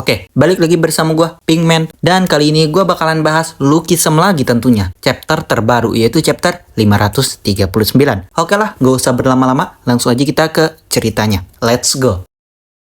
Oke, balik lagi bersama gue, Pinkman. Dan kali ini gue bakalan bahas Lucky-some lagi tentunya. Chapter terbaru, yaitu chapter 539. Oke lah, gak usah berlama-lama, langsung aja kita ke ceritanya. Let's go.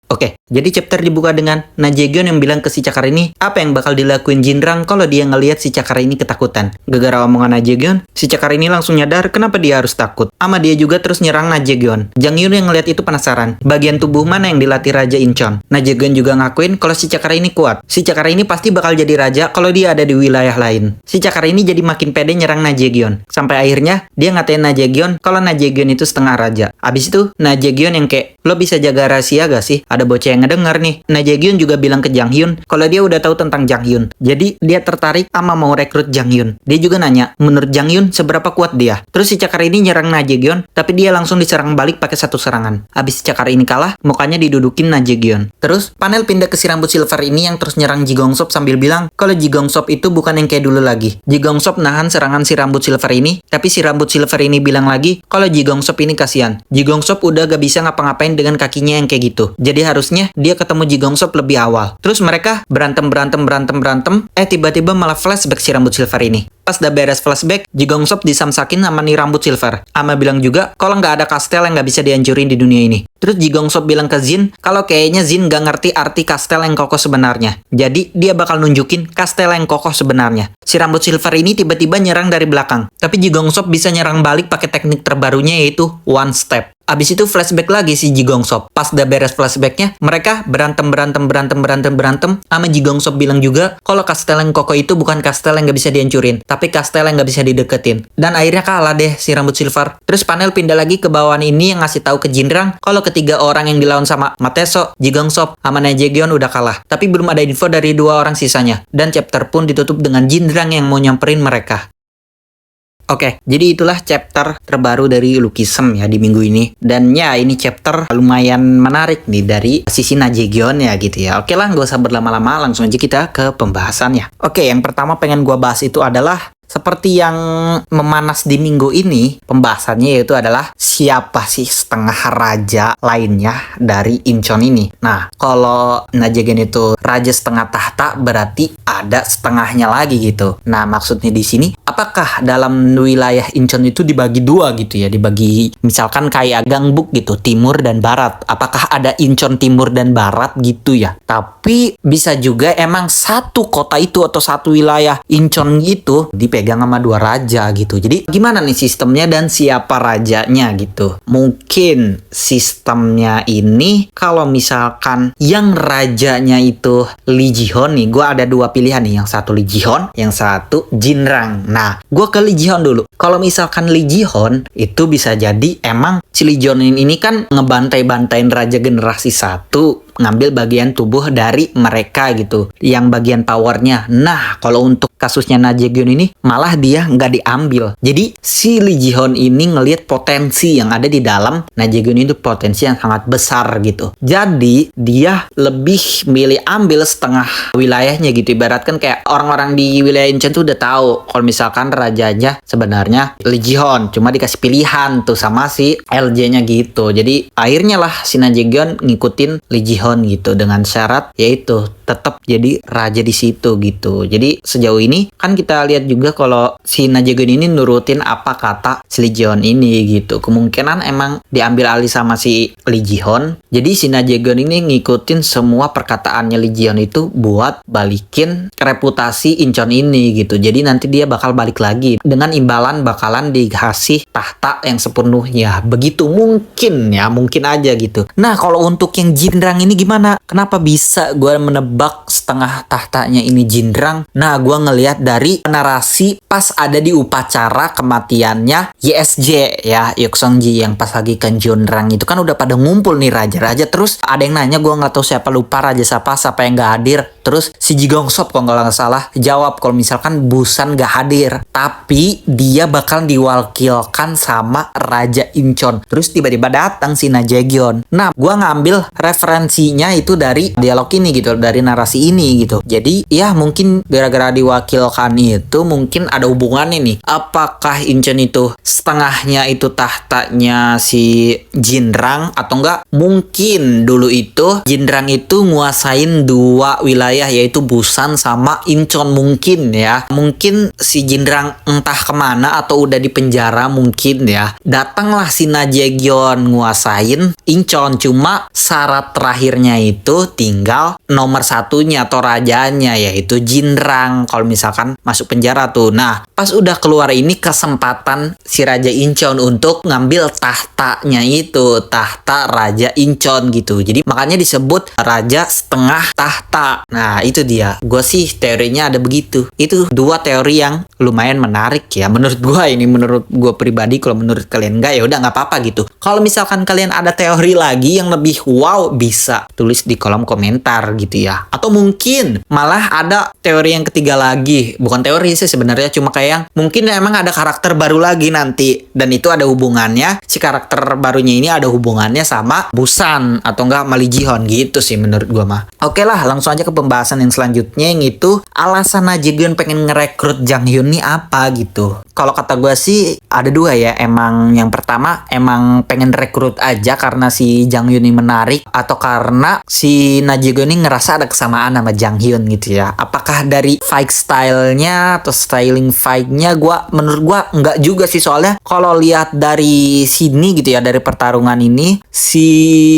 Oke, jadi chapter dibuka dengan Najegeon yang bilang ke si Cakar ini apa yang bakal dilakuin Jinrang kalau dia ngelihat si Cakar ini ketakutan. Gara-gara omongan Najegeon, si Cakar ini langsung nyadar kenapa dia harus takut. Ama dia juga terus nyerang Najegeon. Jang Yun yang ngelihat itu penasaran, bagian tubuh mana yang dilatih Raja Incheon. Najegeon juga ngakuin kalau si Cakar ini kuat. Si Cakar ini pasti bakal jadi raja kalau dia ada di wilayah lain. Si Cakar ini jadi makin pede nyerang Najegeon. Sampai akhirnya dia ngatain Najegeon kalau Najegeon itu setengah raja. Abis itu Najegeon yang kayak, lo bisa jaga rahasia gak sih? Ada bocah yang ngedenger nih. Najegeon juga bilang ke Jang Hyun kalau dia udah tahu tentang Jang Hyun. Jadi dia tertarik sama mau rekrut Jang Hyun. Dia juga nanya, menurut Jang Hyun seberapa kuat dia? Terus si Cakar ini nyerang Najegeon, tapi dia langsung diserang balik pakai satu serangan. Abis si Cakar ini kalah, mukanya didudukin Najegeon. Terus panel pindah ke si rambut silver ini yang terus nyerang Ji Gongsop sambil bilang kalau Ji Gongsop itu bukan yang kayak dulu lagi. Ji Gongsop nahan serangan si rambut silver ini, tapi si rambut silver ini bilang lagi kalau Ji Gongsop ini kasihan. Ji Gongsop udah gak bisa ngapa-ngapain dengan kakinya yang kayak gitu. Jadi harusnya dia ketemu Ji Gongsop lebih awal. Terus mereka berantem. Tiba-tiba malah flashback si rambut silver ini. Pas udah beres flashback, Ji Gongsop disamsakin sama nih rambut silver. Ama bilang juga kalau nggak ada kastel yang nggak bisa dihancurin di dunia ini. Terus Ji Gongsop bilang ke Jin kalau kayaknya Jin nggak ngerti arti kastel yang kokoh sebenarnya. Jadi dia bakal nunjukin kastel yang kokoh sebenarnya. Si rambut silver ini tiba-tiba nyerang dari belakang. Tapi Ji Gongsop bisa nyerang balik pakai teknik terbarunya yaitu one step. Abis itu flashback lagi si Ji Gongsop. Pas udah beres flashbacknya, mereka berantem. Ama Ji Gongsop bilang juga kalau kastel yang kokoh itu bukan kastel yang nggak bisa dihancurin, tapi kastel yang nggak bisa dideketin. Dan akhirnya kalah deh si rambut silver. Terus panel pindah lagi ke bawahan ini yang ngasih tahu ke Jinrang kalau ketiga orang yang dilawan sama Mateso, Ji Gongsop, sama Najegeon udah kalah. Tapi belum ada info dari dua orang sisanya. Dan chapter pun ditutup dengan Jinrang yang mau nyamperin mereka. Oke, jadi itulah chapter terbaru dari Lucky-some ya di minggu ini. Dan ya ini chapter lumayan menarik nih dari sisi Najegeon ya gitu ya. Oke lah, gak usah berlama-lama, langsung aja kita ke pembahasannya. Oke, yang pertama pengen gua bahas itu adalah seperti yang memanas di minggu ini, pembahasannya yaitu adalah siapa sih setengah raja lainnya dari Incheon ini. Nah, kalau Najegeon itu raja setengah tahta, berarti ada setengahnya lagi gitu. Nah, maksudnya di sini, apakah dalam wilayah Incheon itu dibagi dua gitu ya? Dibagi misalkan kayak gangbuk gitu, timur dan barat. Apakah ada Incheon timur dan barat gitu ya? Tapi bisa juga emang satu kota itu atau satu wilayah Incheon gitu dipegang sama dua raja gitu. Jadi gimana nih sistemnya dan siapa rajanya gitu? Mungkin sistemnya ini kalau misalkan yang rajanya itu Lee Ji-hoon nih, gue ada dua pilihan nih. Yang satu Lee Ji-hoon, yang satu Jinrang. Nah, gue ke Lee Ji-hoon dulu. Kalau misalkan Lee Ji-hoon itu bisa jadi emang si Lee Ji-hoon ini kan ngebantai-bantain raja generasi 1, ngambil bagian tubuh dari mereka gitu, yang bagian powernya. Nah, kalau untuk kasusnya Najegeon ini malah dia nggak diambil. Jadi si Lee Ji-hoon ini ngelihat potensi yang ada di dalam Najegeon itu, potensi yang sangat besar gitu. Jadi dia lebih milih ambil setengah wilayahnya gitu. Ibaratkan kayak orang-orang di wilayah Incheon tuh udah tahu kalau misalkan rajanya sebenarnya Lee Ji-hoon, cuma dikasih pilihan tuh sama si LJ-nya gitu. Jadi akhirnya lah si Najegeon ngikutin Lee Ji-hoon gitu dengan syarat yaitu tetap jadi raja di situ gitu. Jadi sejauh ini kan kita lihat juga kalau si Najegeon ini nurutin apa kata si Lee Ji-hoon ini gitu. Kemungkinan emang diambil alih sama si Lee Ji-hoon. Jadi si Najegeon ini ngikutin semua perkataannya Lee Ji-hoon itu buat balikin reputasi Incheon ini gitu. Jadi nanti dia bakal balik lagi dengan imbalan bakalan dikasih tahta yang sepenuhnya. Begitu mungkin ya, mungkin aja gitu. Nah, kalau untuk yang Jinrang ini gimana? Kenapa bisa gue menebak setengah tahtanya ini Jinrang? Nah, gue ngelihat dari narasi pas ada di upacara kematiannya YSJ ya, Yok Song-ji, yang pas lagi kan Jinrang itu kan udah pada ngumpul nih raja-raja. Terus ada yang nanya, gue nggak tahu siapa, lupa raja siapa yang nggak hadir. Terus si Ji Gong Sop kalau nggak salah jawab kalau misalkan Busan gak hadir, tapi dia bakal diwakilkan sama Raja Incheon. Terus tiba-tiba datang si Na Jae-gyeon. Nah, gua ngambil referensinya itu dari dialog ini gitu, dari narasi ini gitu. Jadi ya mungkin gara-gara diwakilkan itu mungkin ada hubungannya nih. Apakah Incheon itu setengahnya itu tahtanya si Jinrang, atau enggak mungkin dulu itu Jinrang itu nguasain dua wilayah yaitu Busan sama Incheon mungkin ya. Mungkin si Jinrang entah kemana atau udah di penjara mungkin ya. Datanglah si Na Jae-gyeon nguasain Incheon, cuma syarat terakhirnya itu tinggal nomor satunya atau rajanya yaitu Jinrang kalau misalkan masuk penjara tuh. Nah, pas udah keluar ini kesempatan si Raja Incheon untuk ngambil tahtanya itu, tahta Raja Incheon gitu. Jadi makanya disebut raja setengah tahta. Nah, itu dia. Gue sih teorinya ada begitu. Itu dua teori yang lumayan menarik ya menurut gue ini, menurut gue pribadi. Kalau menurut kalian enggak ya udah nggak apa-apa gitu. Kalau misalkan kalian ada teori lagi yang lebih wow, bisa tulis di kolom komentar gitu ya. Atau mungkin malah ada teori yang ketiga lagi. Bukan teori sih sebenarnya, cuma kayak yang mungkin emang ada karakter baru lagi nanti, dan itu ada hubungannya, si karakter barunya ini ada hubungannya sama Busan atau enggak Mali Jihon gitu sih menurut gue mah. Oke lah, langsung aja ke pembahasan yang selanjutnya, yang itu alasan Na Jae-gyeon pengen ngerekrut Jang Hyun nih apa gitu. Kalau kata gue sih ada dua ya. Emang yang pertama emang pengen rekrut aja karena si Jang Hyun ini menarik, atau karena si Na Jae-gyeon ini ngerasa ada kesamaan sama Jang Hyun gitu ya. Apakah dari fight stylenya atau styling fightnya, menurut gue enggak juga sih. Soalnya kalau lihat dari sini gitu ya, dari pertarungan ini si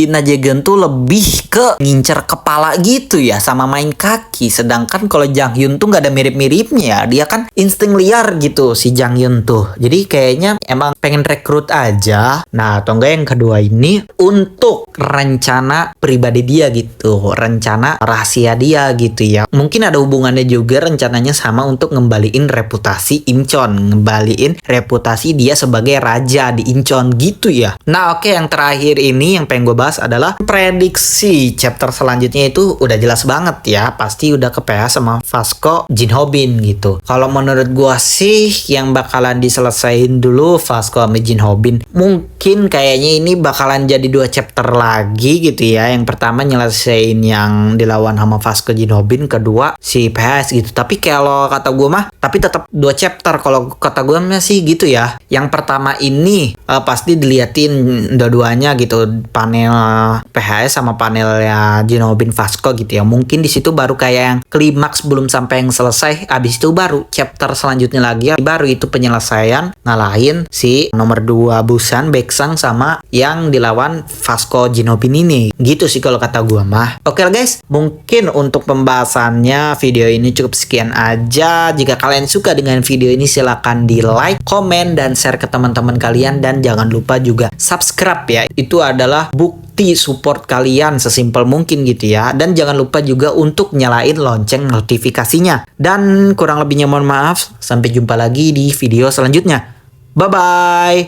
Na Jae-gyeon tuh lebih ke ngincer kepala gitu ya sama main kaki. Sedangkan kalau Jang Hyun tuh nggak ada mirip-miripnya ya. Dia kan insting liar gitu si Jang Hyun tuh. Jadi kayaknya emang pengen rekrut aja. Nah, atau enggak yang kedua ini untuk rencana pribadi dia gitu, rencana rahasia dia gitu ya. Mungkin ada hubungannya juga rencananya sama untuk ngembaliin reputasi Incheon, ngembaliin reputasi dia sebagai raja di Incheon gitu ya. Nah, oke, yang terakhir ini yang pengen gue bahas adalah prediksi chapter selanjutnya. Itu udah jelas banget ya, pasti udah ke PH sama Vasco Jinhobin gitu. Kalau menurut gue sih yang bakalan diselesain dulu Vasco sama Jinhobin. Mungkin kayaknya ini bakalan jadi 2 chapter lagi gitu ya. Yang pertama nyelesain yang dilawan sama Vasco Jinhobin, kedua si PS gitu. Tapi kalau kata gue mah, tapi tetap 2 chapter kalau kata gue mah sih gitu ya. Yang pertama ini pasti diliatin dua-duanya gitu, panel PHS sama panelnya Jinhobin Vasco gitu ya. Mungkin di situ baru kayak yang klimaks belum sampai yang selesai. Abis itu baru chapter selanjutnya lagi, baru itu penyelesaian ngalahin si nomor 2 Busan Baeksang sama yang dilawan Vasco Jinhobin ini. Gitu sih kalau kata gua mah. Oke lah guys, mungkin untuk pembahasannya video ini cukup sekian aja. Jika kalian suka dengan video ini silahkan di like, komen, dan share ke teman-teman kalian. Dan jangan lupa juga subscribe ya. Itu adalah bukti support kalian sesimpel mungkin gitu ya. Dan jangan lupa juga untuk nyalain lonceng notifikasinya. Dan kurang lebihnya mohon maaf. Sampai jumpa lagi di video selanjutnya. Bye-bye.